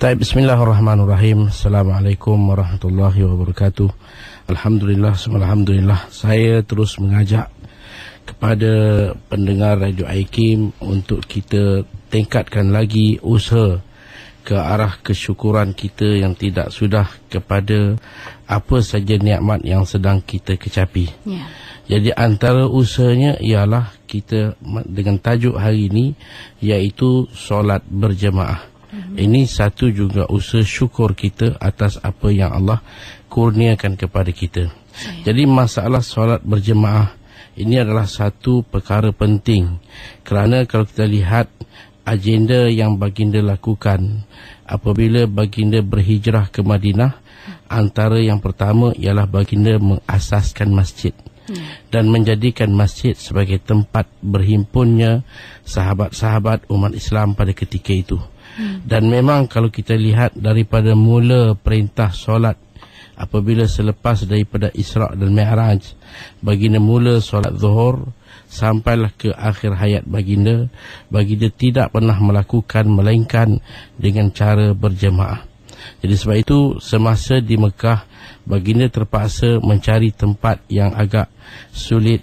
Bismillahirrahmanirrahim. Assalamualaikum warahmatullahi wabarakatuh. Alhamdulillah, alhamdulillah. Saya terus mengajak kepada pendengar Radio Aikim untuk kita tingkatkan lagi usaha ke arah kesyukuran kita yang tidak sudah kepada apa saja nikmat yang sedang kita kecapi. Jadi antara usahanya ialah kita dengan tajuk hari ini iaitu solat berjemaah. Ini satu juga usaha syukur kita atas apa yang Allah kurniakan kepada kita. Jadi masalah solat berjemaah ini adalah satu perkara penting, kerana kalau kita lihat agenda yang baginda lakukan apabila baginda berhijrah ke Madinah, antara yang pertama ialah baginda mengasaskan masjid dan menjadikan masjid sebagai tempat berhimpunnya sahabat-sahabat umat Islam pada ketika itu. Dan memang kalau kita lihat daripada mula perintah solat, apabila selepas daripada Isra' dan Mi'raj, baginda mula solat zuhur sampailah ke akhir hayat baginda, baginda tidak pernah melakukan melainkan dengan cara berjemaah. Jadi sebab itu semasa di Mekah, baginda terpaksa mencari tempat yang agak sulit,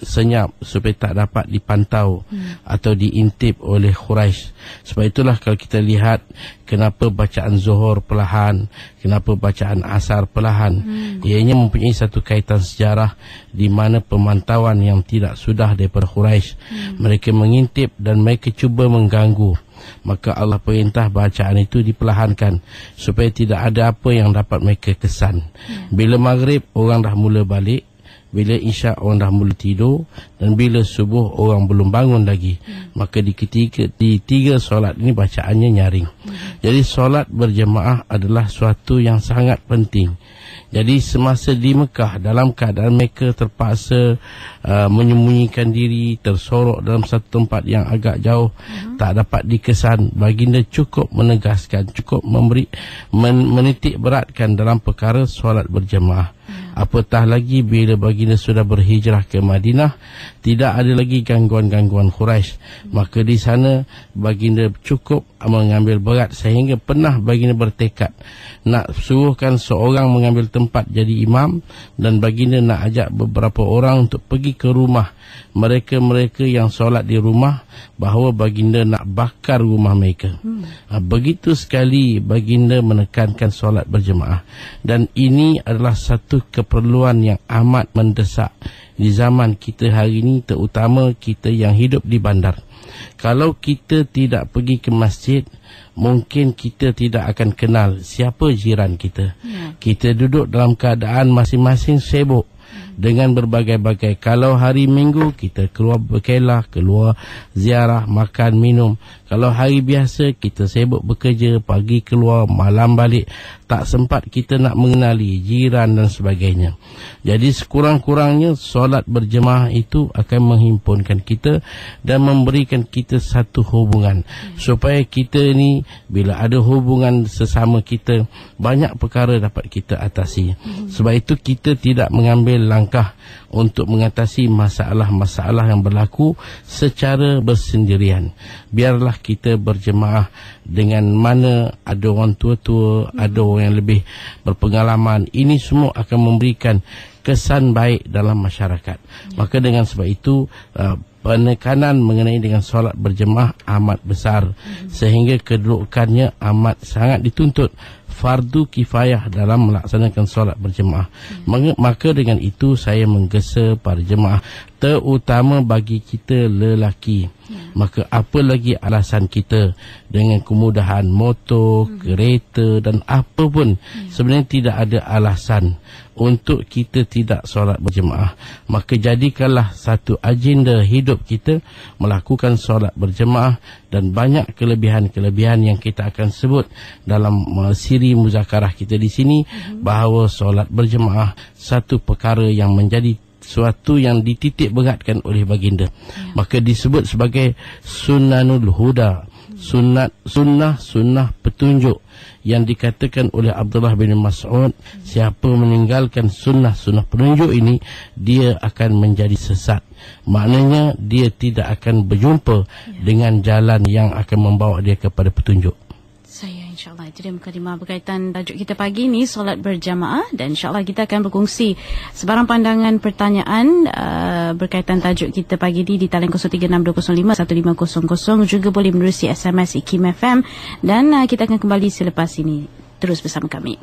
senyap supaya tak dapat dipantau atau diintip oleh Quraisy. Sebab itulah kalau kita lihat kenapa bacaan zuhur perlahan, kenapa bacaan asar perlahan. Ianya mempunyai satu kaitan sejarah di mana pemantauan yang tidak sudah daripada Quraisy, mereka mengintip dan mereka cuba mengganggu. Maka Allah perintah bacaan itu diperlahankan supaya tidak ada apa yang dapat mereka kesan. Bila maghrib orang dah mula balik, bila isyak orang dah mula tidur, dan bila subuh orang belum bangun lagi. Maka di tiga solat ini bacaannya nyaring. Jadi solat berjemaah adalah suatu yang sangat penting. Jadi semasa di Mekah, dalam keadaan mereka terpaksa menyembunyikan diri, tersorok dalam satu tempat yang agak jauh, tak dapat dikesan, baginda cukup menegaskan, cukup menitik beratkan dalam perkara solat berjemaah. Apatah lagi bila baginda sudah berhijrah ke Madinah, tidak ada lagi gangguan-gangguan Quraisy. Maka di sana baginda cukup mengambil berat sehingga pernah baginda bertekad nak suruhkan seorang mengambil tempat jadi imam, dan baginda nak ajak beberapa orang untuk pergi ke rumah mereka-mereka yang solat di rumah, bahawa baginda nak bakar rumah mereka. Begitu sekali baginda menekankan solat berjemaah, dan ini adalah satu keperluan yang amat mendesak di zaman kita hari ini, terutama kita yang hidup di bandar. Kalau kita tidak pergi ke masjid, mungkin kita tidak akan kenal siapa jiran kita. Kita duduk dalam keadaan masing-masing sibuk dengan berbagai-bagai. Kalau hari Minggu kita keluar berkelah, keluar ziarah, makan, minum. Kalau hari biasa kita sibuk bekerja, pagi keluar, malam balik. Tak sempat kita nak mengenali jiran dan sebagainya. Jadi sekurang-kurangnya solat berjemaah itu akan menghimpunkan kita dan memberikan kita satu hubungan, supaya kita ni bila ada hubungan sesama kita, banyak perkara dapat kita atasi. Sebab itu kita tidak mengambil langkah untuk mengatasi masalah-masalah yang berlaku secara bersendirian. Biarlah kita berjemaah dengan mana ada orang tua-tua, ada orang yang lebih berpengalaman. Ini semua akan memberikan kesan baik dalam masyarakat. Maka dengan sebab itu penekanan mengenai dengan solat berjemaah amat besar, sehingga kedudukannya amat sangat dituntut, fardu kifayah dalam melaksanakan solat berjemaah. Maka dengan itu saya menggesa para jemaah, terutama bagi kita lelaki. Maka apa lagi alasan kita dengan kemudahan motor, kereta dan apa pun, sebenarnya tidak ada alasan untuk kita tidak solat berjemaah. Maka jadikanlah satu agenda hidup kita melakukan solat berjemaah, dan banyak kelebihan-kelebihan yang kita akan sebut dalam siri muzakarah kita di sini, bahawa solat berjemaah satu perkara yang menjadi suatu yang dititik beratkan oleh baginda. Maka disebut sebagai sunnanul huda, sunnah petunjuk, yang dikatakan oleh Abdullah bin Mas'ud, siapa meninggalkan sunnah petunjuk ini, dia akan menjadi sesat. Maknanya dia tidak akan berjumpa dengan jalan yang akan membawa dia kepada petunjuk. Saya InsyaAllah itu dia mukadimah berkaitan tajuk kita pagi ni, solat berjamaah, dan insyaAllah kita akan berkongsi sebarang pandangan pertanyaan berkaitan tajuk kita pagi ni di talian 0362051500, juga boleh menerusi SMS IKIM FM, dan kita akan kembali selepas ini. Terus bersama kami.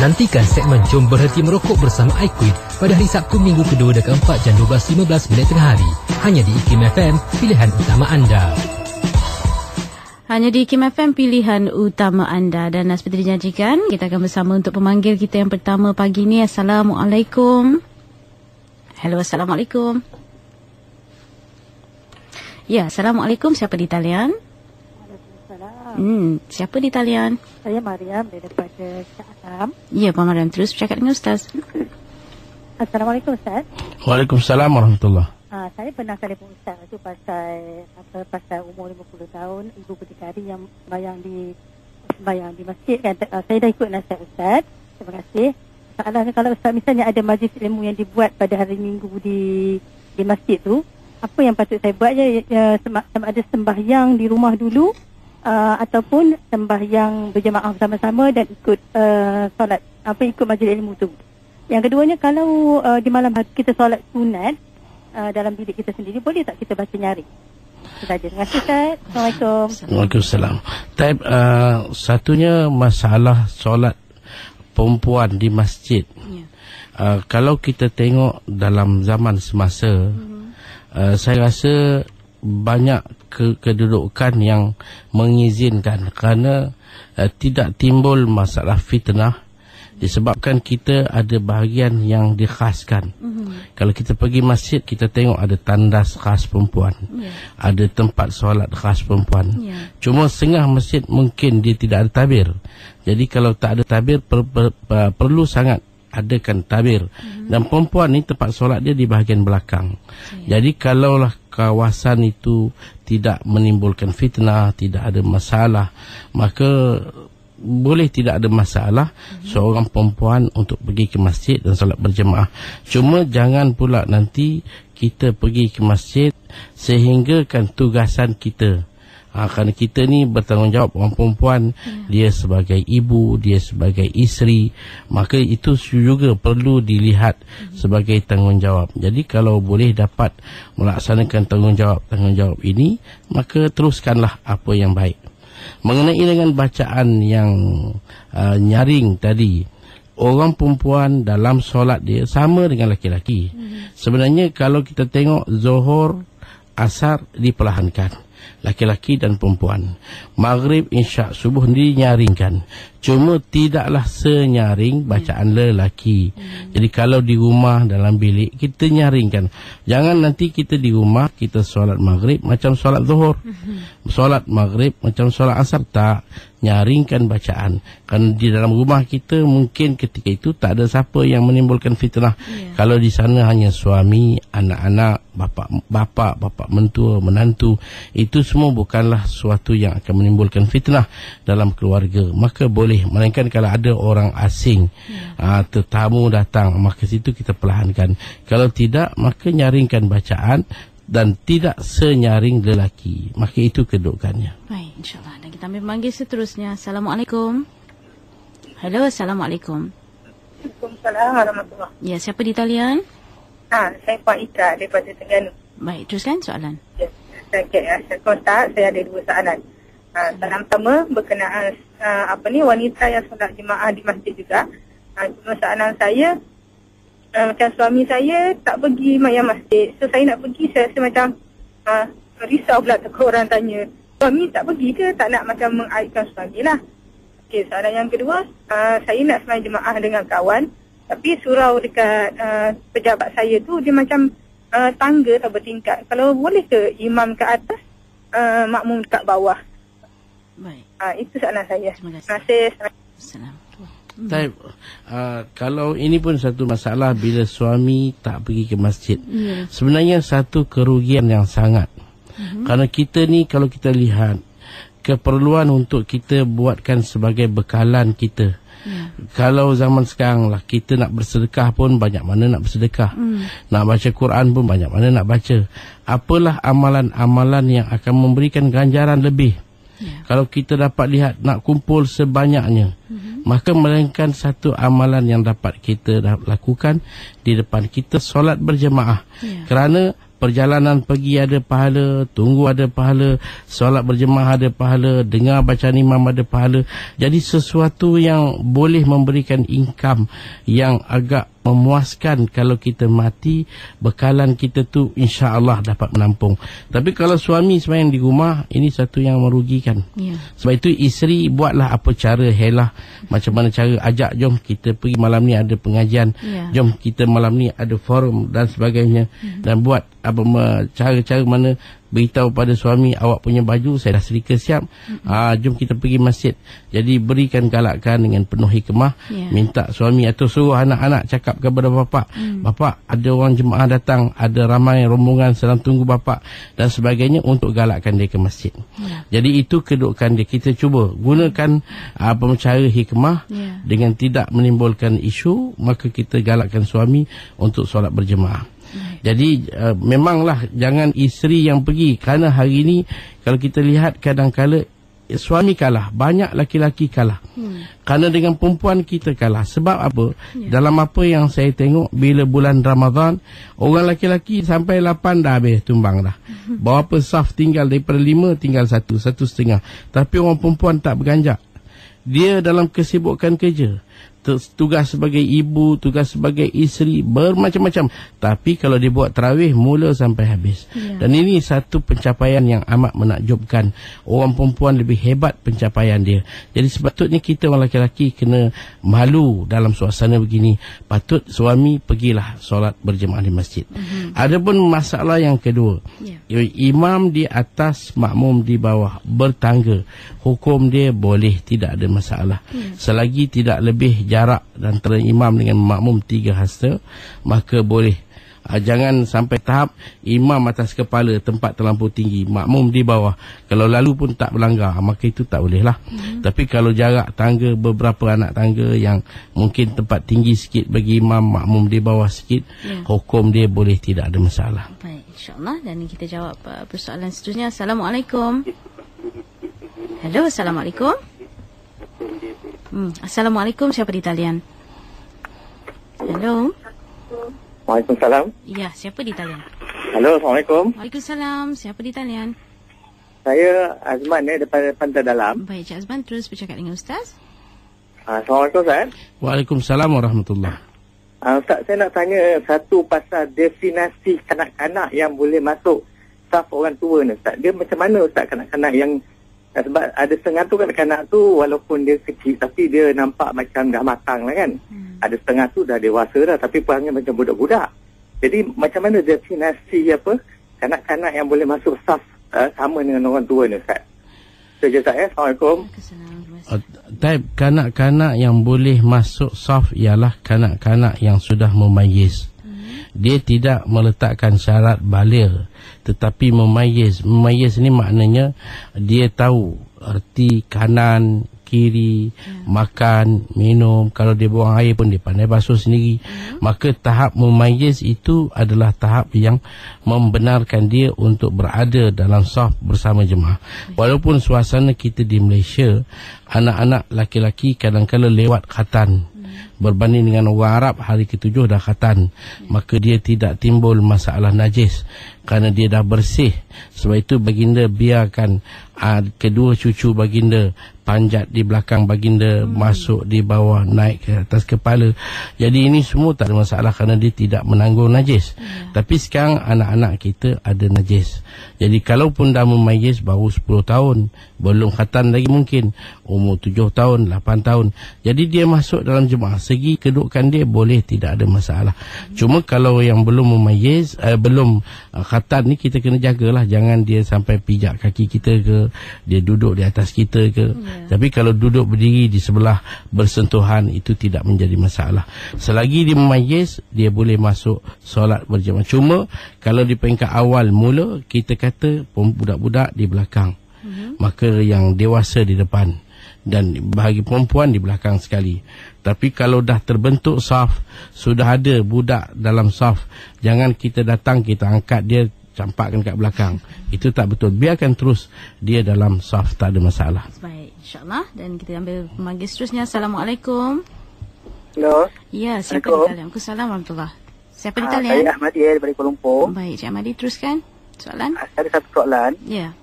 Nantikan segmen Jom Berhenti Merokok bersama iQuid pada hari Sabtu minggu kedua dan keempat jam 12.15 tengah hari. Hanya di IKIM FM, pilihan utama anda. Hanya di IKIM FM, pilihan utama anda. Dan seperti dijanjikan, kita akan bersama untuk pemanggil kita yang pertama pagi ni. Assalamualaikum. Hello, Assalamualaikum. Ya, Assalamualaikum. Siapa di talian? Siapa di talian? Saya Mariam daripada Shah Alam. Ya, Pak Mariam, terus bercakap dengan Ustaz. Assalamualaikum Ustaz. Waalaikumsalam warahmatullahi. Saya pernah telefon Ustaz tu pasal umur 50 tahun ibu berdikari yang sembahyang di masjid kan. Saya dah ikut nasihat Ustaz. Terima kasih. Soalannya, kalau Ustaz misalnya ada majlis ilmu yang dibuat pada hari Minggu di masjid tu, apa yang patut saya buat sama ada sembahyang di rumah dulu ataupun sembahyang berjamaah bersama-sama dan ikut solat ikut majlis ilmu tu. Yang keduanya, kalau di malam hari kita solat sunat dalam bilik kita sendiri, boleh tak kita baca nyaring? Itu saja. Terima kasih Ustaz. Assalamualaikum. Waalaikumsalam. Satunya masalah solat perempuan di masjid. Kalau kita tengok dalam zaman semasa, saya rasa banyak kedudukan yang mengizinkan, kerana tidak timbul masalah fitnah disebabkan kita ada bahagian yang dikhaskan. Kalau kita pergi masjid, kita tengok ada tandas khas perempuan, ada tempat solat khas perempuan. Cuma setengah masjid mungkin dia tidak ada tabir. Jadi kalau tak ada tabir, perlu sangat adakan tabir. Dan perempuan ni tempat solat dia di bahagian belakang. Jadi kalaulah kawasan itu tidak menimbulkan fitnah, tidak ada masalah, maka boleh tidak ada masalah seorang perempuan untuk pergi ke masjid dan solat berjemaah. Cuma jangan pula nanti kita pergi ke masjid sehinggakan tugasan kita. Kerana kita ni bertanggungjawab, orang perempuan, dia sebagai ibu, dia sebagai isteri, maka itu juga perlu dilihat sebagai tanggungjawab. Jadi kalau boleh dapat melaksanakan tanggungjawab ini, maka teruskanlah apa yang baik. Mengenai dengan bacaan yang nyaring tadi, orang perempuan dalam solat dia sama dengan laki-laki. Sebenarnya kalau kita tengok Zuhur, Asar diperlahankan, laki-laki dan perempuan. Maghrib, Isyak, Subuh dinyaringkan. Cuma tidaklah senyaring bacaan lelaki. Jadi kalau di rumah dalam bilik kita nyaringkan. Jangan nanti kita di rumah kita solat maghrib macam solat zuhur, solat maghrib macam solat asar. Tak, nyaringkan bacaan. Kerana di dalam rumah kita mungkin ketika itu tak ada siapa yang menimbulkan fitnah. Kalau di sana hanya suami, anak-anak, bapa mentua, menantu, itu semua bukanlah suatu yang akan menimbulkan fitnah dalam keluarga. Maka boleh. Melainkan kalau ada orang asing, tetamu datang, maka situ kita perlahankan. Kalau tidak, maka nyaringkan bacaan dan tidak senyaring lelaki. Maka itu kedudukannya. Baik, insyaAllah. Dan kita ambil memanggil seterusnya. Assalamualaikum. Halo, Assalamualaikum. Waalaikumsalam warahmatullahi. Ya, siapa di talian? Saya Pak Ika daripada Terengganu. Baik, teruskan soalan. Saya kontak, saya ada dua soalan. Soalan pertama berkenaan wanita yang solat jemaah di masjid juga. Cuma soalan saya, macam suami saya tak pergi mayang masjid. So saya nak pergi, saya rasa macam risau pula takut orang tanya, suami tak pergi ke, tak nak macam mengaibkan suami lah. Okey, soalan yang kedua, saya nak sembahyang jemaah dengan kawan, tapi surau dekat pejabat saya tu dia macam tangga atau bertingkat. Kalau boleh ke imam ke atas, makmum dekat bawah? Baik. Itu soalan saya. Terima kasih. Assalamualaikum. Kalau ini pun satu masalah bila suami tak pergi ke masjid. Sebenarnya satu kerugian yang sangat. Kerana kita ni kalau kita lihat keperluan untuk kita buatkan sebagai bekalan kita. Kalau zaman sekarang lah kita nak bersedekah pun banyak mana nak bersedekah. Nak baca Quran pun banyak mana nak baca. Apalah amalan-amalan yang akan memberikan ganjaran lebih. Kalau kita dapat lihat nak kumpul sebanyaknya, maka melainkan satu amalan yang dapat kita lakukan di depan kita, solat berjemaah. Kerana perjalanan pergi ada pahala, tunggu ada pahala, solat berjemaah ada pahala, dengar bacaan imam ada pahala. Jadi sesuatu yang boleh memberikan income yang agak memuaskan kalau kita mati, bekalan kita tu insya-Allah dapat menampung. Tapi kalau suami sembahyang di rumah, ini satu yang merugikan. Sebab itu isteri buatlah apa cara helah, macam mana cara ajak, jom kita pergi malam ni ada pengajian, jom kita malam ni ada forum dan sebagainya, dan buat apa cara-cara mana beritahu pada suami, awak punya baju saya dah serika siap, jom kita pergi masjid. Jadi berikan galakan dengan penuh hikmah, minta suami atau suruh anak-anak cakap kepada bapa, bapa ada orang jemaah datang, ada ramai rombongan sedang tunggu bapa dan sebagainya, untuk galakkan dia ke masjid. Jadi itu kedudukan dia. Kita cuba gunakan cara hikmah dengan tidak menimbulkan isu, maka kita galakkan suami untuk solat berjemaah. Jadi memanglah jangan isteri yang pergi, kerana hari ini kalau kita lihat kadang-kala suami kalah, banyak laki-laki kalah. Kerana dengan perempuan kita kalah. Sebab apa? Dalam apa yang saya tengok, bila bulan Ramadan, orang laki-laki sampai 8 dah habis tumbang dah. Berapa saf tinggal, daripada 5 tinggal 1.5. Tapi orang perempuan tak berganjak. Dia dalam kesibukan kerja, tugas sebagai ibu, tugas sebagai isteri, bermacam-macam. Tapi kalau dia buat tarawih, mula sampai habis. Dan ini satu pencapaian yang amat menakjubkan. Orang perempuan lebih hebat pencapaian dia. Jadi sepatutnya kita orang lelaki kena malu dalam suasana begini. Patut suami pergilah solat berjemaah di masjid. Adapun masalah yang kedua, imam di atas, makmum di bawah, bertangga, hukum dia boleh, tidak ada masalah. Selagi tidak lebih jarak antara imam dengan makmum 3 hasta, maka boleh. Jangan sampai tahap imam atas kepala, tempat terlampau tinggi, makmum di bawah. Kalau lalu pun tak berlanggar, maka itu tak boleh lah. Tapi kalau jarak tangga, beberapa anak tangga yang mungkin tempat tinggi sikit bagi imam, makmum di bawah sikit, hukum dia boleh, tidak ada masalah. Baik, insyaAllah. Dan kita jawab persoalan seterusnya. Assalamualaikum. Hello, Assalamualaikum. Assalamualaikum, siapa di talian? Hello. Waalaikumsalam. Ya, siapa di talian? Halo, Assalamualaikum. Waalaikumsalam, siapa di talian? Saya Azman daripada Pantai Dalam. Baik, Cik Azman, terus bercakap dengan Ustaz. Assalamualaikum, Ustaz. Waalaikumsalam warahmatullahi. Ustaz, saya nak tanya satu pasal definisi kanak-kanak yang boleh masuk saf orang tua ni, Ustaz. Dia macam mana, Ustaz, kanak-kanak yang, sebab ada setengah tu kanak-kanak tu walaupun dia kecil tapi dia nampak macam dah matang lah kan. Ada setengah tu dah dewasa dah tapi perangai macam budak-budak. Jadi macam mana definisi kanak-kanak yang boleh masuk saf sama dengan orang tua ni, Ustaz? Itu je, Ustaz. Assalamualaikum. Kanak-kanak yang boleh masuk saf ialah kanak-kanak yang sudah memayyiz. Dia tidak meletakkan syarat baligh, tetapi memayyiz. Memayyiz ni maknanya dia tahu erti kanan, kiri, makan, minum. Kalau dia buang air pun dia pandai basuh sendiri. Maka tahap memayyiz itu adalah tahap yang membenarkan dia untuk berada dalam saf bersama jemaah. Walaupun suasana kita di Malaysia, anak-anak laki-laki kadang-kadang lewat khatan. Berbanding dengan orang Arab, hari ke-7 dah khatan, maka dia tidak timbul masalah najis kerana dia dah bersih. Sebab itu baginda biarkan kedua cucu baginda panjat di belakang baginda, masuk di bawah, naik ke atas kepala. Jadi ini semua tak ada masalah kerana dia tidak menanggung najis. Tapi sekarang anak-anak kita ada najis. Jadi kalaupun dah memayyiz baru 10 tahun, belum khatan lagi mungkin, umur 7 tahun, 8 tahun, jadi dia masuk dalam jemaah, segi kedudukan dia boleh, tidak ada masalah. Cuma kalau yang belum memayyiz, belum khatan ni, kita kena jagalah, jangan dia sampai pijak kaki kita ke, dia duduk di atas kita ke. Tapi kalau duduk berdiri di sebelah bersentuhan, itu tidak menjadi masalah. Selagi dia memayyiz, dia boleh masuk solat berjemaah. Cuma kalau di peringkat awal mula, kita kata budak-budak di belakang, maka yang dewasa di depan, dan bagi perempuan di belakang sekali. Tapi kalau dah terbentuk saf, sudah ada budak dalam saf, jangan kita datang, kita angkat dia campakkan kat belakang. Itu tak betul. Biarkan terus dia dalam saf, tak ada masalah. Baik, insyaAllah. Dan kita ambil pemanggil seterusnya. Assalamualaikum. Hello. Ya, siapa di talian? Assalamualaikum warahmatullahi. Siapa di talian? Saya Ahmadi dari Kuala Lumpur. Baik, Cik Ahmadi, teruskan soalan. Ada satu soalan. Ya.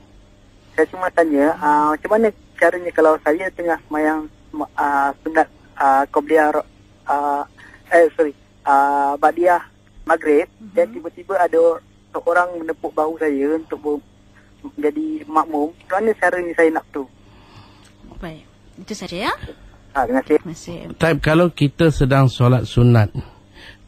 Saya cuma tanya, macam mana caranya kalau saya tengah semayang sunat Qobliyah Ba'diyah Maghrib, dan tiba-tiba ada seorang menepuk bahu saya untuk menjadi makmum. Macam mana caranya saya nak tu? Baik, itu saja ya. Terima kasih. Terima kasih. Type kalau kita sedang solat sunat,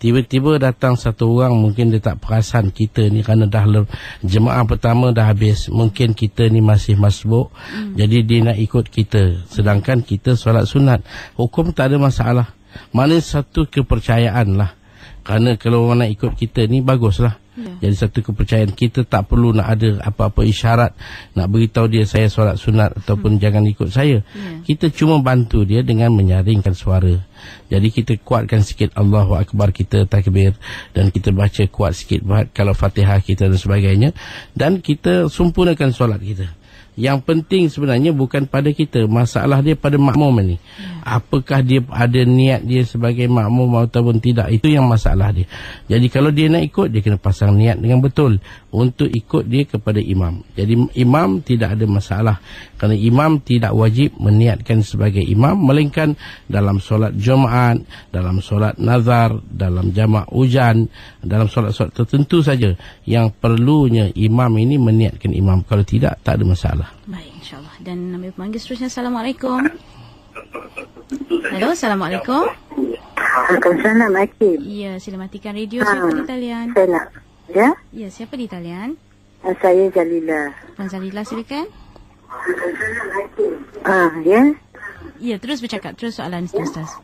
tiba-tiba datang satu orang, mungkin dia tak perasan kita ni kerana dah jemaah pertama dah habis, mungkin kita ni masih masbuk, jadi dia nak ikut kita sedangkan kita solat sunat. Hukum tak ada masalah. Mana satu kepercayaan lah. Kerana kalau orang nak ikut kita ni, baguslah. Jadi satu kepercayaan. Kita tak perlu nak ada apa-apa isyarat nak beritahu dia saya solat sunat ataupun jangan ikut saya. Kita cuma bantu dia dengan menyaringkan suara. Jadi kita kuatkan sikit Allahu Akbar, kita takbir, dan kita baca kuat sikit kalau Fatihah kita dan sebagainya, dan kita sempurnakan solat kita. Yang penting sebenarnya bukan pada kita, masalah dia pada makmum ni. Apakah dia ada niat dia sebagai makmum ataupun tidak, itu yang masalah dia. Jadi kalau dia nak ikut, dia kena pasang niat dengan betul untuk ikut dia kepada imam. Jadi imam tidak ada masalah, kerana imam tidak wajib meniatkan sebagai imam, melainkan dalam solat Jumaat, dalam solat nazar, dalam jamak hujan, dalam solat-solat tertentu saja yang perlunya imam ini meniatkan imam. Kalau tidak, tak ada masalah. Baik, insyaAllah. Dan ambil pemanggil seterusnya. Assalamualaikum. Hello, Assalamualaikum. Waalaikumsalam, Hakim. Ya, sila matikan radio. Siapa di talian? Saya nak. Ya? Ya, siapa di talian? Saya Jalila. Puan Zalila, silakan. Ya? Ya, terus bercakap. Terus soalan Ustaz.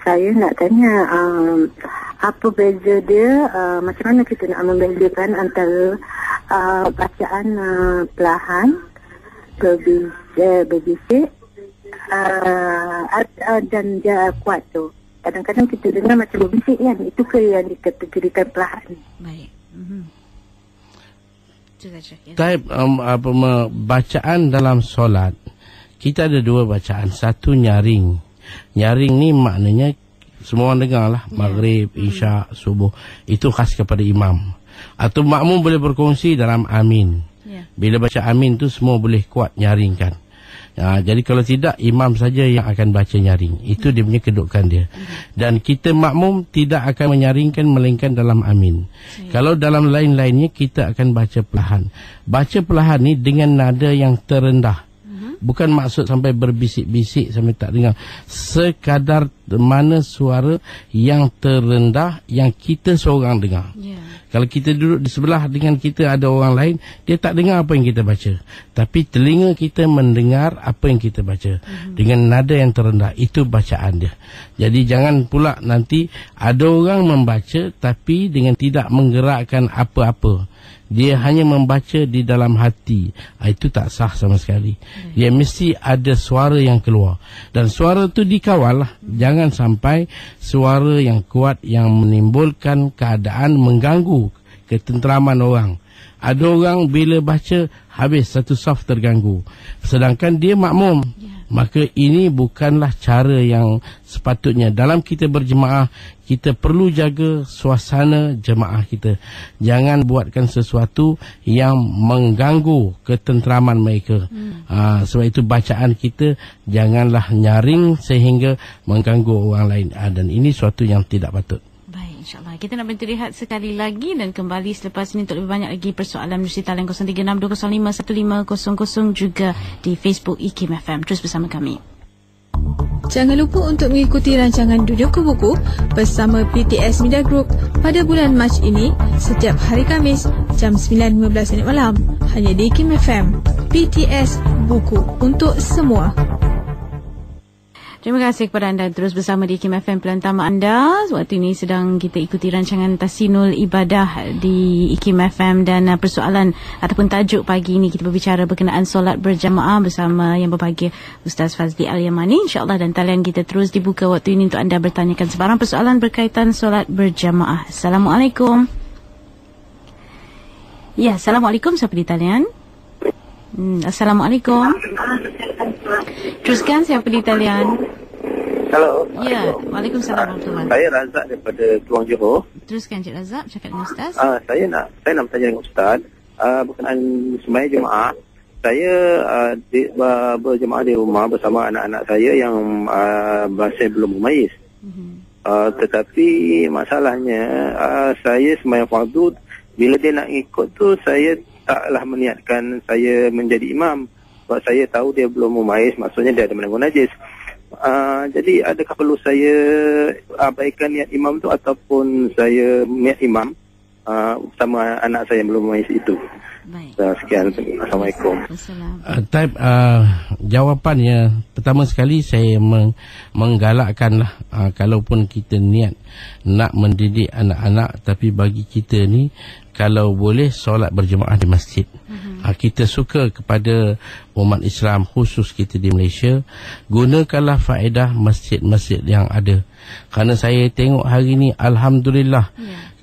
Saya nak tanya, apa beza dia, macam mana kita nak membezakan antara bacaan perlahan, berbisik, dan kuat tu. Kadang-kadang kita dengar macam berbisik kan, itu ke yang dikategorikan perlahan? Baik. Itu saja. Ya. Type bacaan dalam solat, kita ada dua bacaan. Satu nyaring. Nyaring ni maknanya semua orang dengar lah. Maghrib, Isyak, Subuh. Itu khas kepada imam. Atau makmum boleh berkongsi dalam amin. Bila baca amin tu semua boleh kuat nyaringkan. Jadi kalau tidak, imam saja yang akan baca nyaring. Itu dia punya kedudukan dia. Dan kita makmum tidak akan menyaringkan melainkan dalam amin. Kalau dalam lain-lainnya kita akan baca perlahan. Baca perlahan ni dengan nada yang terendah. Bukan maksud sampai berbisik-bisik sampai tak dengar. Sekadar mana suara yang terendah yang kita seorang dengar. Kalau kita duduk di sebelah dengan kita ada orang lain, dia tak dengar apa yang kita baca. Tapi telinga kita mendengar apa yang kita baca. Dengan nada yang terendah. Itu bacaan dia. Jadi jangan pula nanti ada orang membaca tapi dengan tidak menggerakkan apa-apa. Dia hanya membaca di dalam hati. Itu tak sah sama sekali. Dia mesti ada suara yang keluar. Dan suara tu dikawal lah. Jangan sampai suara yang kuat yang menimbulkan keadaan mengganggu ketenteraman orang. Ada orang bila baca habis satu saf terganggu. Sedangkan dia makmum. Maka ini bukanlah cara yang sepatutnya. Dalam kita berjemaah, kita perlu jaga suasana jemaah kita. Jangan buatkan sesuatu yang mengganggu ketenteraman mereka. Sebab itu bacaan kita janganlah nyaring sehingga mengganggu orang lain. Dan ini suatu yang tidak patut. InsyaAllah. Kita nak berhenti rehat sekali lagi dan kembali selepas ini untuk lebih banyak lagi persoalan menerusi talian 0362051500 juga di Facebook IKIM FM. Terus bersama kami. Jangan lupa untuk mengikuti rancangan Duduk ke Buku bersama PTS Media Group pada bulan Mac ini setiap hari Khamis jam 9.15 malam hanya di IKIM FM. PTS Buku untuk semua. Terima kasih kepada anda terus bersama di IKIM FM pilihan utama anda. Waktu ini sedang kita ikuti rancangan Tahsinul Ibadah di IKIM FM dan persoalan ataupun tajuk pagi ini kita berbicara berkenaan solat berjamaah bersama yang berbahagia Ustaz Fazli Al-Yamani, insya-Allah, dan talian kita terus dibuka waktu ini untuk anda bertanyakan sebarang persoalan berkaitan solat berjamaah. Assalamualaikum. Ya, Assalamualaikum. Siapa di talian? Assalamualaikum. Teruskan, siapa di talian? Halo. Ya, Waalaikumsalam warahmatullahi. Saya Razak daripada Keluang Johor. Teruskan Cik Razak, cakap dengan Ustaz. Saya nak bertanya dengan Ustaz berkenaan sembahyang Jumaat. Saya berjemaah di rumah bersama anak-anak saya yang masih belum mumayyiz. Tetapi masalahnya saya sembahyang fardu, bila dia nak ikut tu saya taklah meniatkan saya menjadi imam. Sebab saya tahu dia belum mumayyiz, maksudnya dia ada menanggung najis. Jadi adakah perlu saya abaikan niat imam tu ataupun saya niat imam sama anak saya yang belum mumayyiz itu? Baik. Sekian. Assalamualaikum. Jawapannya, pertama sekali saya menggalakkanlah kalaupun kita niat nak mendidik anak-anak, tapi bagi kita ni kalau boleh solat berjemaah di masjid. Kita suka kepada umat Islam, khusus kita di Malaysia, gunakanlah faedah masjid-masjid yang ada. Kerana saya tengok hari ni alhamdulillah,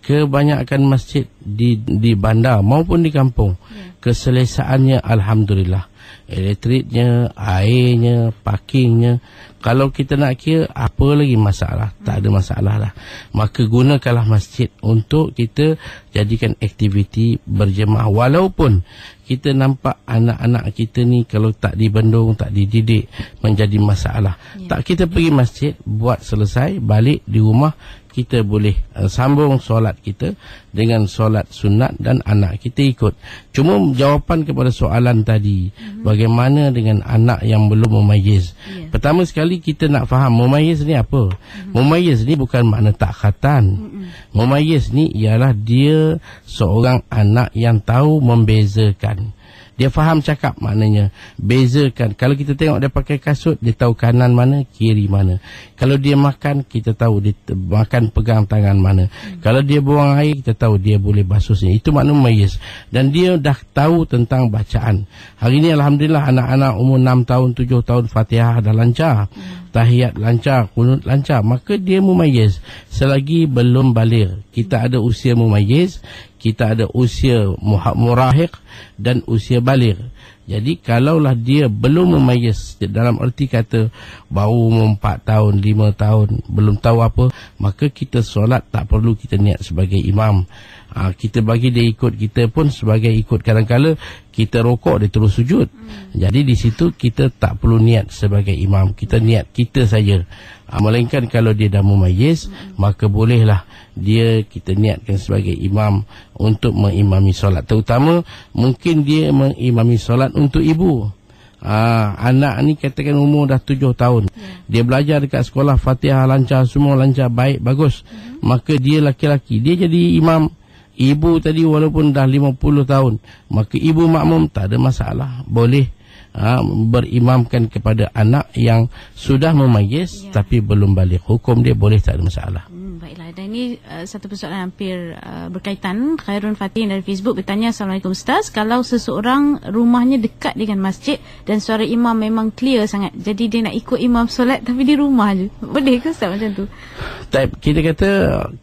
kebanyakan masjid di bandar maupun di kampung, keselesaannya alhamdulillah. Elektriknya, airnya, parkingnya, kalau kita nak kira apa lagi masalah, tak ada masalah lah. Maka gunakanlah masjid untuk kita jadikan aktiviti berjemaah. Walaupun kita nampak anak-anak kita ni kalau tak dibendung, tak dididik, menjadi masalah. Tak, kita pergi masjid, buat selesai, balik di rumah, kita boleh sambung solat kita dengan solat sunat dan anak kita ikut. Cuma jawapan kepada soalan tadi, bagaimana dengan anak yang belum mumayyiz? Pertama sekali kita nak faham mumayyiz ni apa? Mumayyiz ni bukan makna tak khatan. Mumayyiz ni ialah dia seorang anak yang tahu membezakan. Dia faham cakap, maknanya bezakan. Kalau kita tengok dia pakai kasut, dia tahu kanan mana, kiri mana. Kalau dia makan, kita tahu dia makan pegang tangan mana. Kalau dia buang air, kita tahu dia boleh basuh sini. Itu makna mumayyiz. Dan dia dah tahu tentang bacaan. Hari ini alhamdulillah anak-anak umur 6 tahun, 7 tahun Fatihah dah lancar. Tahiyat lancar, kunut lancar. Maka dia mumayyiz. Selagi belum baligh, kita ada usia mumayyiz, kita ada usia murahiq dan usia baligh. Jadi kalaulah dia belum mumayyiz, dalam erti kata baru 4 tahun, 5 tahun, belum tahu apa, maka kita solat tak perlu kita niat sebagai imam. Kita bagi dia ikut, kita pun sebagai ikut. Kadang-kadang kita rokok, dia terus sujud. Jadi di situ kita tak perlu niat sebagai imam, kita niat kita saja. Melainkan kalau dia dah mumayyiz, maka bolehlah dia kita niatkan sebagai imam untuk mengimami solat. Terutama mungkin dia mengimami solat untuk ibu. Anak ni katakan umur dah 7 tahun, dia belajar dekat sekolah Fatihah lancar, semua lancar, baik, bagus. Maka dia laki-laki, dia jadi imam. Ibu tadi walaupun dah 50 tahun, maka ibu makmum, tak ada masalah. Boleh berimamkan kepada anak yang sudah mumayyiz tapi belum baligh. Hukum dia boleh, tak ada masalah. Baiklah, dan ini satu persoalan hampir berkaitan. Khairun Fatih dari Facebook bertanya, Assalamualaikum Ustaz, kalau seseorang rumahnya dekat dengan masjid dan suara imam memang clear sangat, jadi dia nak ikut imam solat tapi di rumah je, boleh ke Ustaz macam tu? Kita kata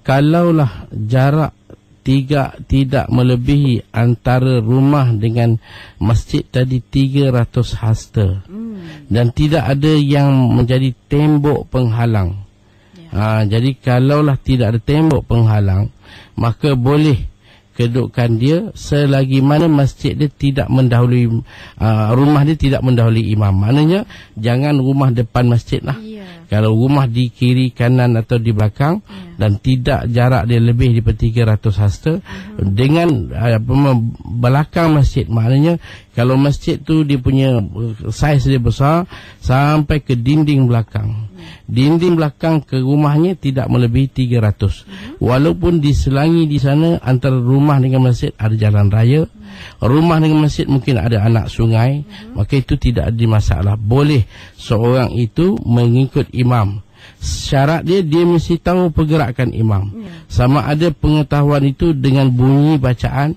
kalaulah jarak tidak melebihi antara rumah dengan masjid tadi 300 hasta, dan tidak ada yang menjadi tembok penghalang. Jadi kalaulah tidak ada tembok penghalang, maka boleh kedudukan dia selagi mana masjid dia tidak mendahului, rumah dia tidak mendahului imam. Maknanya jangan rumah depan masjid lah. Kalau rumah di kiri, kanan atau di belakang, dan tidak jarak dia lebih daripada 300 hasta dengan belakang masjid. Maknanya kalau masjid tu dia punya saiz dia besar sampai ke dinding belakang, dinding belakang ke rumahnya tidak melebihi 300. Walaupun diselangi di sana antara rumah dengan masjid ada jalan raya, rumah dengan masjid mungkin ada anak sungai, maka itu tidak ada masalah. Boleh seorang itu mengikut imam. Syarat dia mesti tahu pergerakan imam. Sama ada pengetahuan itu dengan bunyi bacaan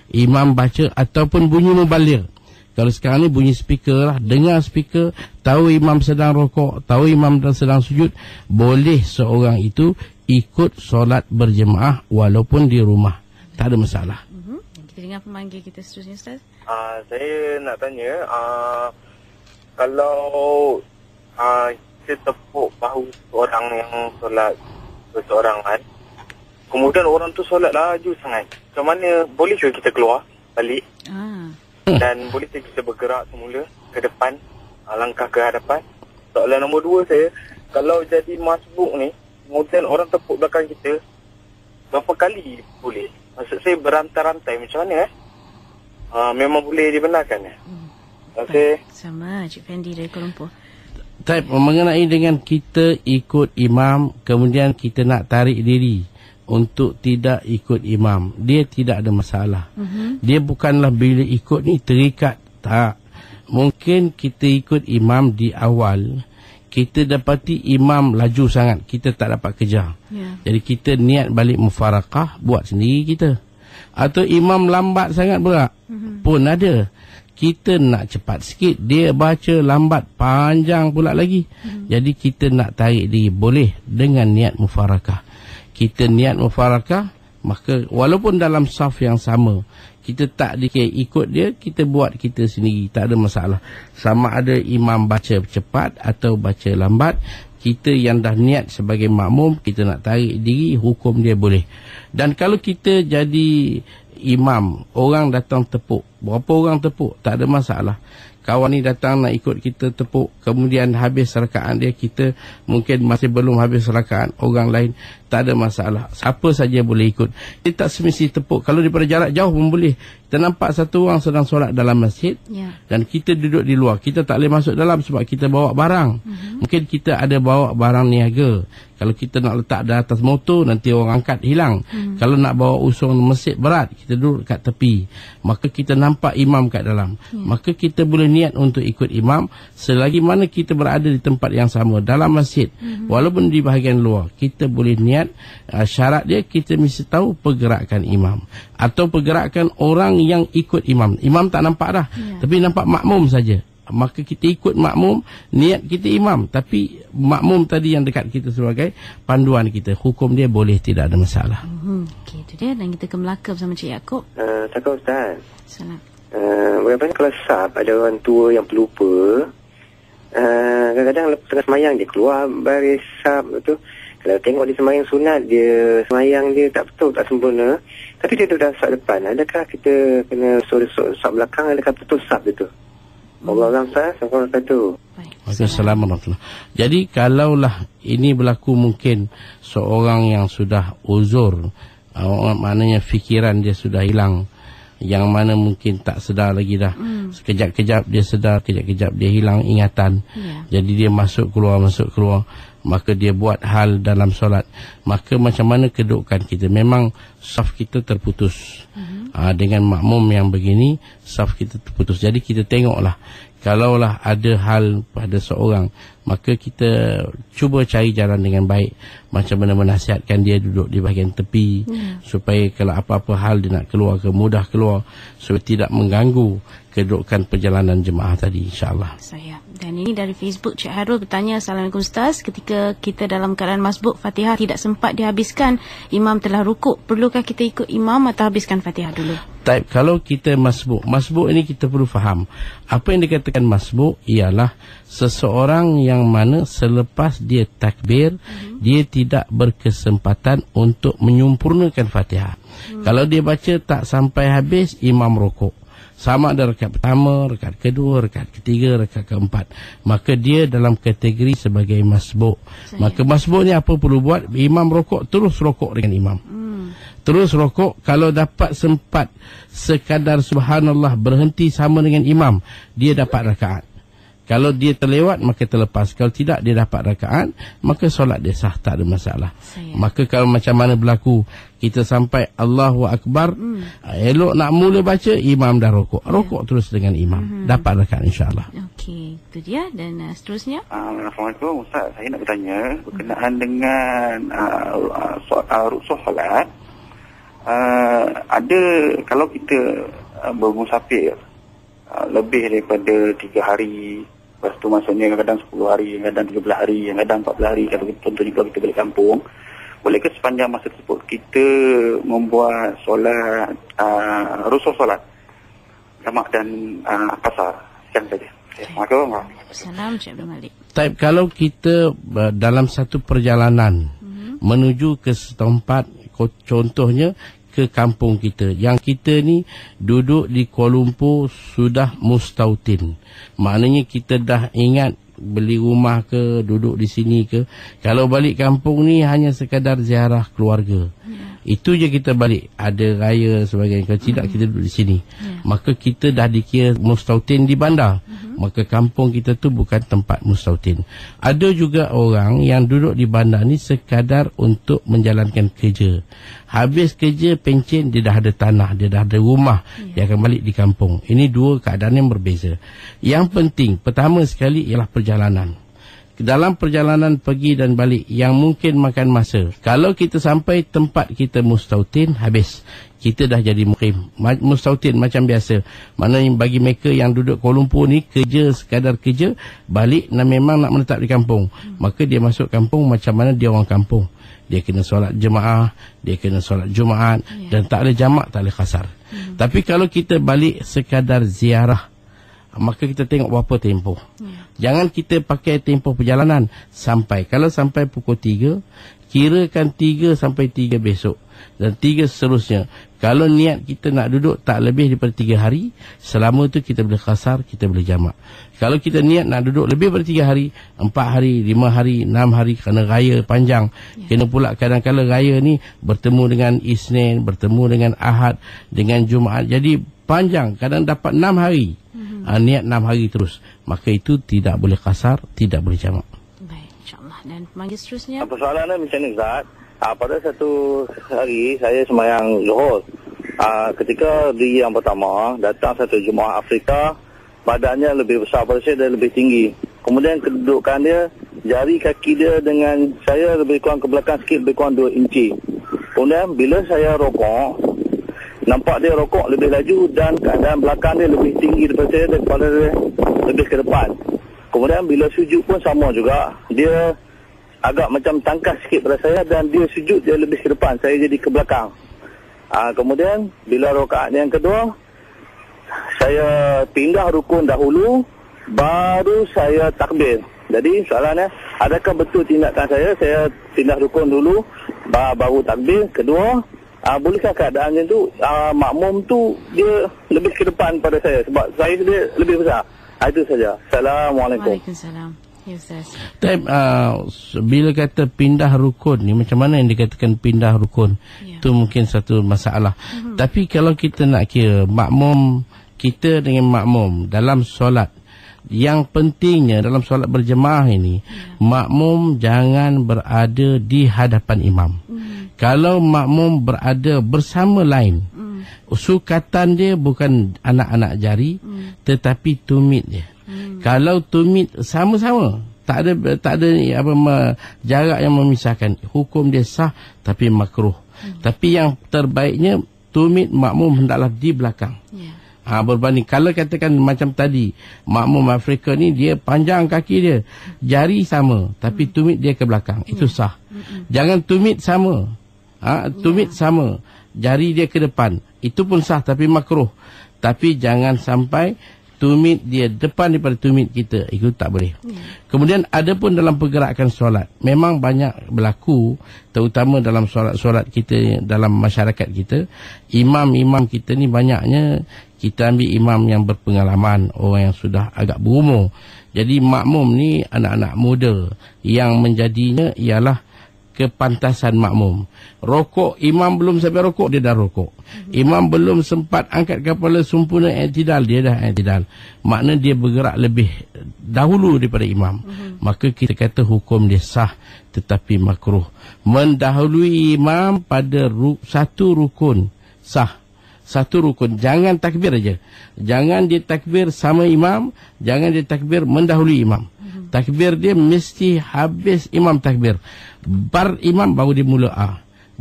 imam baca ataupun bunyi mubaligh. Kalau sekarang ni bunyi speaker lah, dengar speaker, tahu imam sedang rokok, tahu imam sedang sujud, boleh seorang itu ikut solat berjemaah walaupun di rumah, tak ada masalah. Kita dengar pemanggil kita seterusnya, Ustaz. Saya nak tanya, kalau kita tepuk bahu seorang yang solat berseorangan, kemudian orang tu solat laju sangat, macam mana boleh ke kita keluar balik? Dan boleh kita bergerak semula ke depan, langkah ke hadapan? Soalan nombor 2 saya, kalau jadi masbuk ni, kemudian orang tepuk belakang kita, berapa kali boleh? Maksud saya berantai-rantai macam mana? Memang boleh dibenarkan? Terima kasih. Sama, Cik Fendi dari Kuala Lumpur. Mengenai dengan kita ikut imam, kemudian kita nak tarik diri untuk tidak ikut imam, dia tidak ada masalah. Dia bukanlah bila ikut ni terikat. Tak. Mungkin kita ikut imam di awal, kita dapati imam laju sangat, kita tak dapat kejar. Jadi kita niat balik mufarakah, buat sendiri kita. Atau imam lambat sangat pula, pun ada. Kita nak cepat sikit, dia baca lambat panjang pula lagi. Jadi kita nak tarik diri, boleh dengan niat mufarakah. Kita niat mufarakah, maka walaupun dalam saf yang sama, kita tak ikut dia, kita buat kita sendiri, tak ada masalah. Sama ada imam baca cepat atau baca lambat, kita yang dah niat sebagai makmum, kita nak tarik diri, hukum dia boleh. Dan kalau kita jadi imam, orang datang tepuk, berapa orang tepuk, tak ada masalah. Kawan ni datang nak ikut kita tepuk, kemudian habis rakaat dia, kita mungkin masih belum habis rakaat orang lain, tak ada masalah. Siapa saja boleh ikut. Kita tak semesti tepuk. Kalau daripada jarak jauh pun boleh. Kita nampak satu orang sedang solat dalam masjid, dan kita duduk di luar, kita tak boleh masuk dalam sebab kita bawa barang. Mungkin kita ada bawa barang niaga. Kalau kita nak letak di atas motor, nanti orang angkat hilang. Kalau nak bawa usung masjid berat, kita duduk kat tepi. Maka kita nampak imam kat dalam. Maka kita boleh niat untuk ikut imam selagi mana kita berada di tempat yang sama dalam masjid. Walaupun di bahagian luar, kita boleh niat. Syarat dia, kita mesti tahu pergerakan imam atau pergerakan orang yang ikut imam. Imam tak nampak dah, tapi nampak makmum saja. Maka kita ikut makmum, niat kita imam, tapi makmum tadi yang dekat kita sebagai panduan kita, hukum dia boleh, tidak ada masalah. Okey, itu dia. Dan kita ke Melaka bersama Cik Yaakob. Takut Ustaz. Salam. Bagaimana kalau sab ada orang tua yang pelupa, kadang-kadang tengah semayang dia keluar baris sab tu. Kalau tengok dia semayang sunat, dia semayang dia tak betul, tak sempurna, tapi dia dah sab depan, adakah kita kena suruh sab belakang, adakah betul sab dia tu? Allah Ustaz, Assalamualaikum. Waalaikumsalam. Jadi kalaulah ini berlaku, mungkin seorang yang sudah uzur, maknanya fikiran dia sudah hilang, yang mana mungkin tak sedar lagi dah. Sekejap-kejap dia sedar, kejap-kejap dia hilang ingatan. Jadi dia masuk keluar, maka dia buat hal dalam solat. Maka macam mana kedudukan kita? Memang saf kita terputus. Dengan makmum yang begini, saf kita terputus. Jadi kita tengoklah, kalaulah ada hal pada seorang, maka kita cuba cari jalan dengan baik, macam mana menasihatkan dia duduk di bahagian tepi, supaya kalau apa-apa hal dia nak keluar ke, mudah keluar, supaya tidak mengganggu kedudukan perjalanan jemaah tadi, insyaAllah. Dan ini dari Facebook, Cik Harul bertanya, Assalamualaikum Ustaz, ketika kita dalam keadaan masbuk, Fatihah tidak sempat dihabiskan, imam telah rukuk, perlukah kita ikut imam atau habiskan Fatihah dulu? Kalau kita masbuk ini kita perlu faham. Apa yang dikatakan masbuk ialah seseorang yang mana selepas dia takbir, dia tidak berkesempatan untuk menyempurnakan Fatihah. Kalau dia baca tak sampai habis, imam rukuk. Sama ada rakaat pertama, rakaat kedua, rakaat ketiga, rakaat keempat, maka dia dalam kategori sebagai masbuk. Maka masbuk ni apa perlu buat? Imam rokok, terus rokok dengan imam. Terus rokok. Kalau dapat sempat sekadar subhanallah berhenti sama dengan imam, dia dapat rakaat. Kalau dia terlewat, maka terlepas. Kalau tidak, dia dapat rakaat, maka solat dia sah, tak ada masalah. Maka kalau macam mana berlaku, kita sampai Allahu Akbar, elok nak mula baca, imam dah rokok. Rokok terus dengan imam, dapat rakaat insyaAllah. Okey, itu dia. Dan seterusnya. Assalamualaikum Ustaz, saya nak bertanya berkenaan dengan solat. Ada, kalau kita bermusafir lebih daripada 3 hari, lepas tu maksudnya kadang-kadang 10 hari, kadang-kadang 13 hari, kadang-kadang 14 hari, kalau contohnya kalau kita balik kampung, bolehkah sepanjang masa tersebut kita membuat solat, rusul solat jamak dan qasar? Sekian saja. Terima kasih. Assalamualaikum, Cik Abdul Malik. Kalau kita dalam satu perjalanan menuju ke setempat, contohnya ke kampung kita, yang kita ni duduk di Kuala Lumpur sudah mustautin, maknanya kita dah ingat beli rumah ke, duduk di sini ke. Kalau balik kampung ni hanya sekadar ziarah keluarga, itu je kita balik, ada raya sebagainya. Kalau tidak, kita duduk di sini, maka kita dah dikira mustautin di bandar, maka kampung kita tu bukan tempat mustautin. Ada juga orang yang duduk di bandar ni sekadar untuk menjalankan kerja. Habis kerja pencen, dia dah ada tanah, dia dah ada rumah, dia akan balik di kampung. Ini dua keadaan yang berbeza. Yang penting pertama sekali ialah perjalanan. Dalam perjalanan pergi dan balik yang mungkin makan masa, kalau kita sampai tempat kita mustautin, habis kita dah jadi mukim. Mustautin macam biasa, maknanya bagi mereka yang duduk Kuala Lumpur ni, kerja sekadar kerja, balik memang nak menetap di kampung, maka dia masuk kampung macam mana dia orang kampung. Dia kena solat jemaah, dia kena solat Jumaat, dan tak boleh jamak, tak boleh qasar. Tapi kalau kita balik sekadar ziarah, maka kita tengok berapa tempoh. Jangan kita pakai tempoh perjalanan sampai. Kalau sampai pukul 3, kirakan 3 sampai 3 besok, dan 3 seterusnya. Kalau niat kita nak duduk tak lebih daripada 3 hari, selama tu kita boleh qasar, kita boleh jamak. Kalau kita niat nak duduk lebih daripada 3 hari, 4 hari, 5 hari, 6 hari, kerana raya panjang. Kena pula kadang-kadang raya ni bertemu dengan Isnin, bertemu dengan Ahad, dengan Jumaat. Jadi panjang, kadang dapat 6 hari. Niat 6 hari terus, maka itu tidak boleh qasar, tidak boleh jamak. Baik, insyaAllah. Dan pemanggil seterusnya. Persoalannya macam ni, Ustaz. Pada satu hari saya sembahyang Zuhur. Ketika di yang pertama datang satu jemaah Afrika, badannya lebih besar pada saya dan lebih tinggi. Kemudian kedudukan dia, jari kaki dia dengan saya lebih kurang ke belakang sikit, lebih kurang 2 inci. Kemudian bila saya rokok, nampak dia rokok lebih laju dan keadaan belakang dia lebih tinggi daripada saya dan kepala dia lebih ke depan. Kemudian bila sujud pun sama juga, dia agak macam tangkas sikit pada saya dan dia sujud dia lebih ke depan, saya jadi ke belakang. Kemudian bila rakaat yang kedua, saya pindah rukun dahulu, baru saya takbir. Jadi soalannya, adakah betul tindakan saya pindah rukun dulu, baru takbir? Kedua, bolehkah keadaannya tu makmum tu dia lebih ke depan pada saya sebab saya dia lebih besar? Itu saja. Assalamualaikum. Waalaikumsalam. Ya, Ustaz. Bila kata pindah rukun ni, macam mana yang dikatakan pindah rukun? Itu mungkin satu masalah. Tapi kalau kita nak kira makmum kita dengan makmum dalam solat, yang pentingnya dalam solat berjemaah ini, makmum jangan berada di hadapan imam. Kalau makmum berada bersama lain, sukatan dia bukan anak-anak jari, tetapi tumit dia. Kalau tumit sama-sama, tak ada jarak yang memisahkan, hukum dia sah tapi makruh. Tapi yang terbaiknya tumit makmum hendaklah di belakang. Berbanding kalau katakan macam tadi, makmum Afrika ni dia panjang kaki dia, jari sama tapi tumit dia ke belakang, itu sah. Jangan tumit sama, tumit sama, jari dia ke depan, itu pun sah tapi makruh. Tapi jangan sampai tumit dia depan daripada tumit kita, itu tak boleh. Kemudian ada pun dalam pergerakan solat, memang banyak berlaku, terutama dalam solat-solat kita, dalam masyarakat kita, imam-imam kita ni banyaknya kita ambil imam yang berpengalaman, orang yang sudah agak berumur. Jadi makmum ni anak-anak muda, yang menjadinya ialah kepantasan makmum. Rokok, imam belum sampai rokok, dia dah rokok. Imam belum sempat angkat kepala sempurna i'tidal, dia dah i'tidal. Makna dia bergerak lebih dahulu daripada imam. Maka kita kata hukum dia sah tetapi makruh. Mendahului imam pada satu rukun sah. Satu rukun, jangan takbir aja. Jangan dia takbir sama imam, jangan dia takbir mendahului imam. Takbir dia mesti habis imam takbir. Bar imam baru dia mula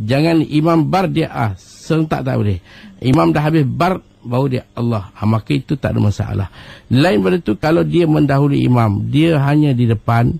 Jangan imam bar dia serentak, tak boleh. Imam dah habis bar baru dia Allah. Maka itu tak ada masalah. Lain pada itu, kalau dia mendahului imam, dia hanya di depan,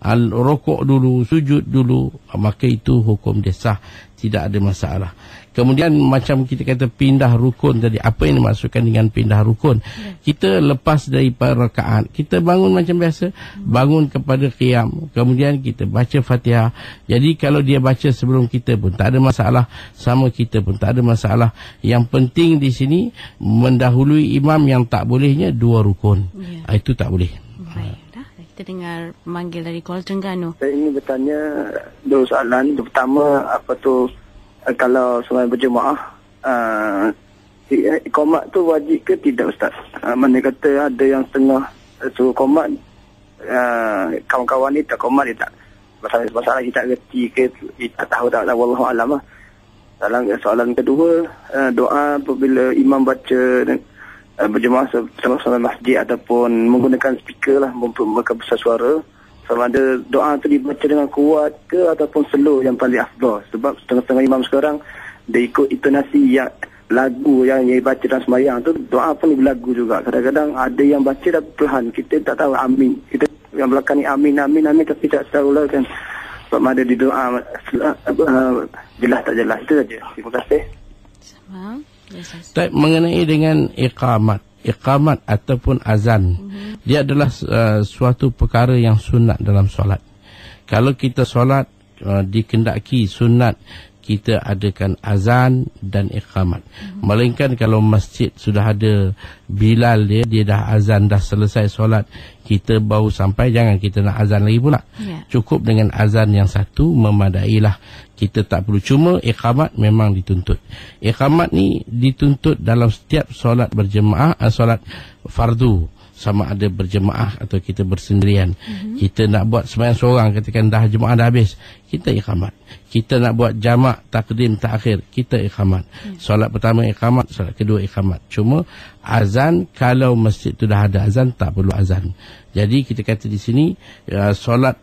rokok dulu, sujud dulu, maka itu hukum dia sah, tidak ada masalah. Kemudian macam kita kata pindah rukun tadi, apa yang dimaksudkan dengan pindah rukun? Kita lepas daripada rakaat, kita bangun macam biasa, bangun kepada qiyam, kemudian kita baca Fatihah. Jadi kalau dia baca sebelum kita pun tak ada masalah, sama kita pun tak ada masalah. Yang penting di sini mendahului imam, yang tak bolehnya 2 rukun. Itu tak boleh. Baiklah, kita dengar memanggil dari Kuala Terengganu. Saya ingin bertanya 2 soalan. Yang pertama, apa tu, kalau sembahyang berjemaah, qomat tu wajib ke tidak, Ustaz? Mana kata ada yang setengah suruh qomat, kawan-kawan ni tak qomat, dia tak. Masalah kita tak reti ke, kita tak tahu, wallahu alam lah. Soalan kedua, doa apabila imam baca berjemaah sama-sama masjid ataupun menggunakan speaker lah, membesar suara, sama ada doa tu dibaca dengan kuat ke ataupun slow yang paling afdal. Sebab setengah-setengah imam sekarang dia ikut intonasi yang lagu yang dia baca dalam sembahyang tu, doa pun berlagu juga. Kadang-kadang ada yang baca dah perlahan, kita tak tahu amin, kita yang belakang ni amin tapi tak tahu lah kan. Sebab ada di doa jelas tak jelas. Itu saja. Terima kasih. Mengenai dengan iqamat ataupun azan, dia adalah suatu perkara yang sunat dalam solat. Kalau kita solat dikendaki sunat, kita adakan azan dan iqamat. Melainkan kalau masjid sudah ada Bilal, dia dah azan, dah selesai solat, kita baru sampai, jangan kita nak azan lagi pula. Cukup dengan azan yang satu memadailah. Kita tak perlu. Cuma iqamat memang dituntut. Iqamat ni dituntut dalam setiap solat berjemaah, solat fardu, sama ada berjemaah atau kita bersendirian. Kita nak buat sembahyang seorang, katakan dah jemaah dah habis, kita iqamat. Kita nak buat jamak takdim takhir, kita iqamat. Solat pertama iqamat, solat kedua iqamat. Cuma azan, kalau masjid tu dah ada azan, tak perlu azan. Jadi kita kata di sini solat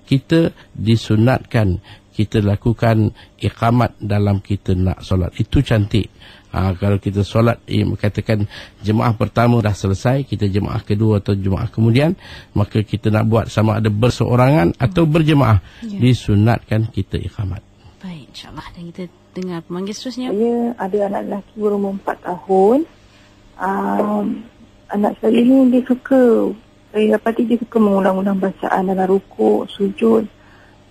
kita disunatkan kita lakukan iqamat dalam kita nak solat. Itu cantik. Kalau kita solat, katakan jemaah pertama dah selesai, kita jemaah kedua atau jemaah kemudian, maka kita nak buat sama ada berseorangan atau berjemaah, disunatkan kita iqamat. Baik, insyaAllah. Dan kita dengar pemanggil seterusnya. Saya ada anak lelaki berumur 4 tahun. Anak saya ni dia suka, saya dapati dia suka mengulang-ulang bacaan dalam rukuk, sujud.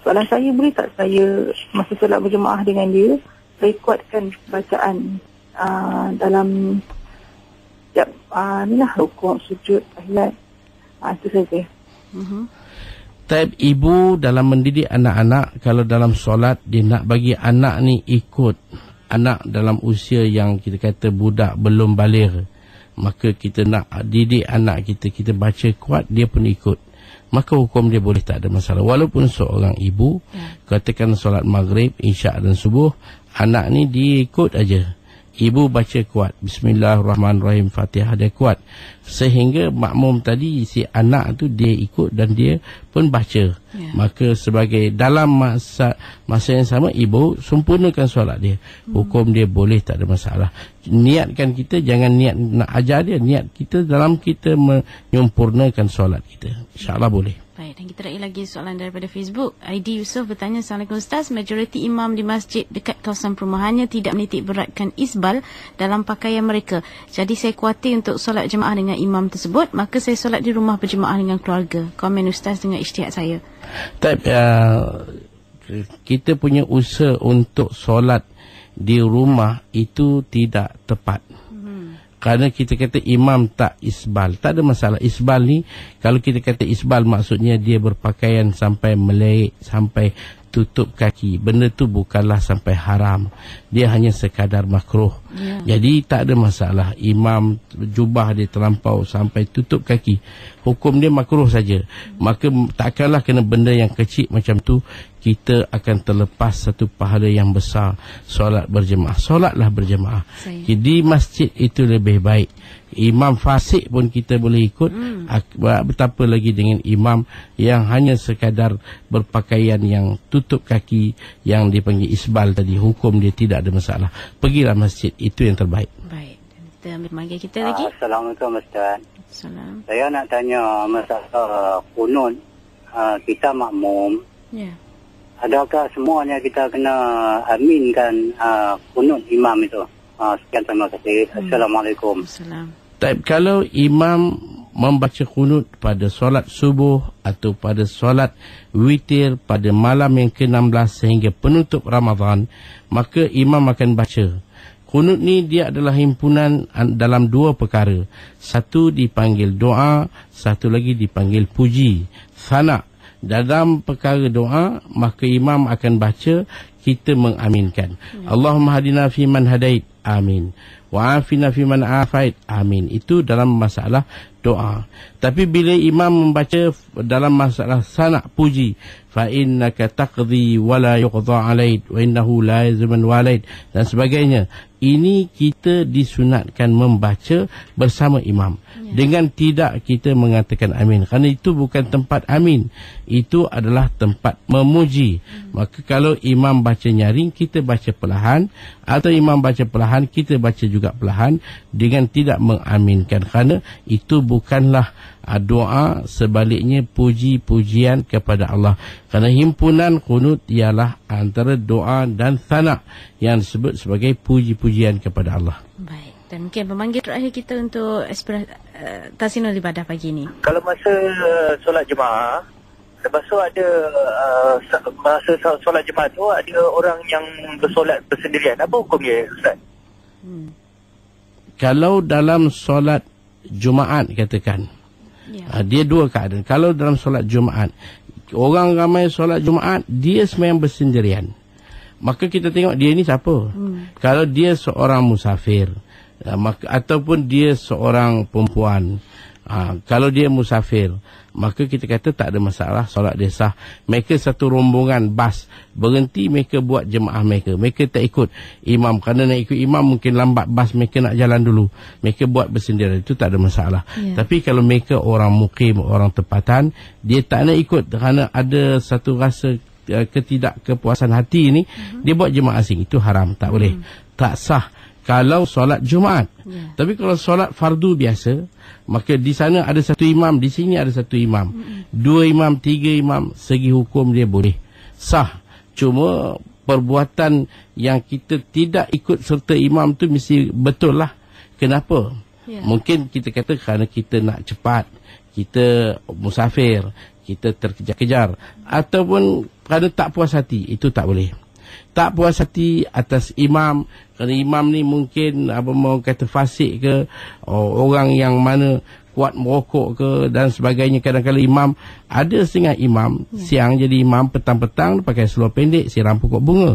Soalan saya, boleh tak saya masa solat berjemaah dengan dia, saya kuatkan bacaan dalam rukuk, sujud, tahiyat. Itu saja. Type ibu dalam mendidik anak-anak, kalau dalam solat dia nak bagi anak ni ikut, anak dalam usia yang kita kata budak belum baligh, maka kita nak didik anak kita baca kuat, dia pun ikut, maka hukum dia boleh, tak ada masalah. Walaupun seorang ibu katakan solat maghrib, isyak dan subuh, anak ni dia ikut aja. Ibu baca kuat, Bismillahirrahmanirrahim, Fatihah dia kuat, sehingga makmum tadi, si anak tu dia ikut dan dia pun baca. Maka sebagai dalam masa yang sama, ibu sempurnakan solat dia, hukum dia boleh, tak ada masalah. Niatkan kita, jangan niat nak ajar dia, niat kita dalam kita menyempurnakan solat kita, insyaAllah boleh. Baik, dan kita raih lagi soalan daripada Facebook. ID Yusuf bertanya, Assalamualaikum Ustaz, majoriti imam di masjid dekat kawasan perumahannya tidak menitik beratkan isbal dalam pakaian mereka. Jadi saya khawatir untuk solat jemaah dengan imam tersebut, maka saya solat di rumah berjemaah dengan keluarga. Komen Ustaz dengan ijtihad saya. Kita punya usaha untuk solat di rumah itu tidak tepat. Kerana kita kata imam tak isbal, tak ada masalah. Isbal ni, kalau kita kata isbal, maksudnya dia berpakaian sampai meleik, sampai tutup kaki. Benda tu bukanlah sampai haram, dia hanya sekadar makruh. Jadi tak ada masalah. Imam jubah dia terlampau sampai tutup kaki, hukum dia makruh saja. Maka takkanlah kena benda yang kecil macam tu kita akan terlepas satu pahala yang besar. Solat berjemaah, solatlah berjemaah. Di masjid itu lebih baik. Imam fasik pun kita boleh ikut, betapa lagi dengan imam yang hanya sekadar berpakaian yang tutup kaki, yang dipanggil isbal tadi, hukum dia tidak ada masalah. Pergilah masjid, itu yang terbaik. Baik, kita ambil panggil kita lagi. Assalamualaikum Ustaz. Assalamualaikum. Saya nak tanya masalah kunut kita makmum, Ya. adakah semuanya kita kena aminkan kunut imam itu? Sekian, terima kasih. Assalamualaikum. Kalau imam membaca kunut pada solat subuh atau pada solat witir pada malam yang ke-16 sehingga penutup Ramadan, maka imam akan baca. Kunut ni dia adalah himpunan dalam dua perkara. Satu dipanggil doa, satu lagi dipanggil puji. Sana. Dalam perkara doa, maka imam akan baca, kita mengaminkan. Allahumma hadina fi man hadait. Amin. Wa afina fi man afait. Amin. Itu dalam masalah doa. Tapi bila imam membaca dalam masalah sana' puji, fa innaka taqdi wa la yuqda alaik wa innahu la yazman walaid dan sebagainya, ini kita disunatkan membaca bersama imam, dengan tidak kita mengatakan amin, kerana itu bukan tempat amin, itu adalah tempat memuji. Maka kalau imam baca nyaring, kita baca perlahan, atau imam baca perlahan, kita baca juga perlahan, dengan tidak mengaminkan, kerana itu bukanlah doa, sebaliknya puji-pujian kepada Allah. Kerana himpunan kunut ialah antara doa dan sana yang disebut sebagai puji-pujian kepada Allah. Baik. Dan mungkin pemanggil terakhir kita untuk Tasinul Ibadah pagi ini. Kalau masa solat jemaah, lepas tu ada masa solat jemaah tu ada orang yang bersolat bersendirian. Apa hukum dia, Ustaz? Kalau dalam solat Jumaat katakan, dia dua keadaan. Kalau dalam solat Jumaat, orang ramai solat Jumaat, dia sembahyang bersendirian, maka kita tengok dia ni siapa. Kalau dia seorang musafir, maka, ataupun dia seorang perempuan, kalau dia musafir, maka kita kata tak ada masalah, solat dia sah. Mereka satu rombongan bas berhenti, mereka buat jemaah mereka, mereka tak ikut imam, kerana nak ikut imam mungkin lambat bas, mereka nak jalan dulu, mereka buat bersendirian, itu tak ada masalah. Tapi kalau mereka orang mukim, orang tempatan, dia tak nak ikut kerana ada satu rasa ketidakkepuasan hati ni, dia buat jemaah asing, itu haram, tak boleh, tak sah kalau solat Jumaat. Tapi kalau solat fardu biasa, maka di sana ada satu imam, di sini ada satu imam, dua imam, tiga imam, segi hukum dia boleh sah. Cuma perbuatan yang kita tidak ikut serta imam tu mesti betul lah. Kenapa? Mungkin kita kata kerana kita nak cepat, kita musafir, kita terkejar-kejar, ataupun kerana tak puas hati, itu tak boleh. Tak puas hati atas imam, kerana imam ni mungkin mau kata fasik ke, orang yang mana kuat merokok ke dan sebagainya. Kadang-kadang imam, ada setengah imam siang jadi imam, petang-petang pakai seluar pendek, siram pokok bunga.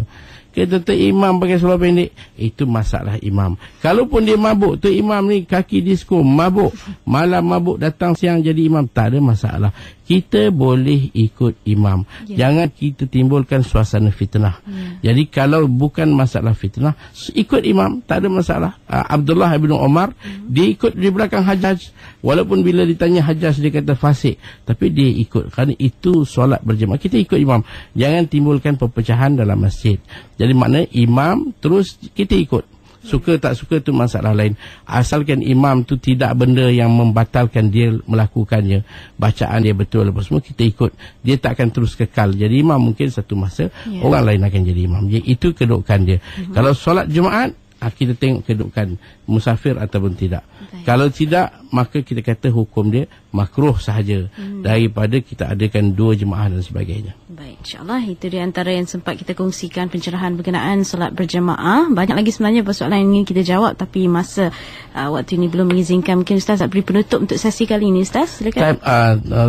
Kata imam pakai seluar pendek, itu masalah imam. Kalaupun dia mabuk, tu imam ni kaki disko, mabuk, malam mabuk, datang siang jadi imam, tak ada masalah. Kita boleh ikut imam. Jangan kita timbulkan suasana fitnah. Jadi kalau bukan masalah fitnah, ikut imam, tak ada masalah. Abdullah bin Umar, dia ikut di belakang Hajjaj, walaupun bila ditanya Hajjaj dia kata fasik, tapi dia ikut, kerana itu solat berjemaah. Kita ikut imam. Jangan timbulkan perpecahan dalam masjid. Jadi maknanya imam terus kita ikut. Suka tak suka tu masalah lain. Asalkan imam tu tidak benda yang membatalkan dia melakukannya, bacaan dia betul, lepas semua kita ikut, dia tak akan terus kekal jadi imam. Mungkin satu masa orang lain akan jadi imam. Jadi itu kedudukan dia. Kalau solat Jumaat, kita tengok kedudukan musafir ataupun tidak. Kalau tidak, maka kita kata hukum dia makruh sahaja, daripada kita adakan dua jemaah dan sebagainya. Baik, insyaAllah itu di antara yang sempat kita kongsikan pencerahan berkenaan solat berjemaah. Banyak lagi sebenarnya persoalan yang ingin kita jawab, tapi masa waktu ini belum mengizinkan. Mungkin Ustaz beri penutup untuk sesi kali ini. Ustaz, silakan.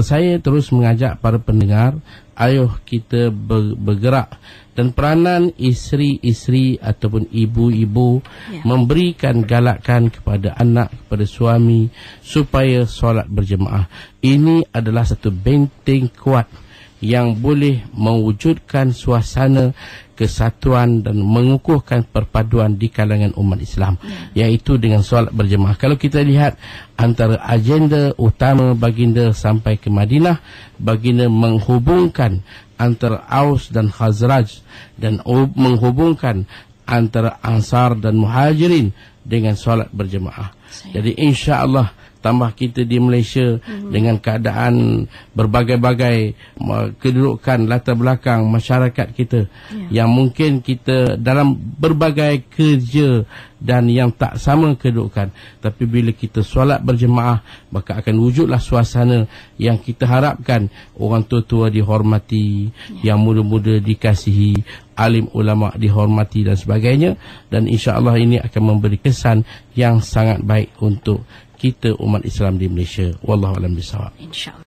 Saya terus mengajak para pendengar, ayo kita bergerak, dan peranan isteri-isteri ataupun ibu-ibu memberikan galakan kepada anak, kepada suami, supaya solat berjemaah. Ini adalah satu benteng kuat yang boleh mewujudkan suasana kesatuan dan mengukuhkan perpaduan di kalangan umat Islam, iaitu dengan solat berjemaah. Kalau kita lihat antara agenda utama baginda sampai ke Madinah, baginda menghubungkan antara Aus dan Khazraj, dan menghubungkan antara Ansar dan Muhajirin dengan solat berjemaah. Jadi insya-Allah tambah kita di Malaysia dengan keadaan berbagai-bagai kedudukan latar belakang masyarakat kita yang mungkin kita dalam berbagai kerja dan yang tak sama kedudukan, tapi bila kita solat berjemaah maka akan wujudlah suasana yang kita harapkan. Orang tua-tua dihormati, yang muda-muda dikasihi, alim ulama dihormati dan sebagainya, dan insya-Allah ini akan memberi kesan yang sangat baik untuk kita umat Islam di Malaysia. Wallahu a'lam bishawab. InsyaAllah.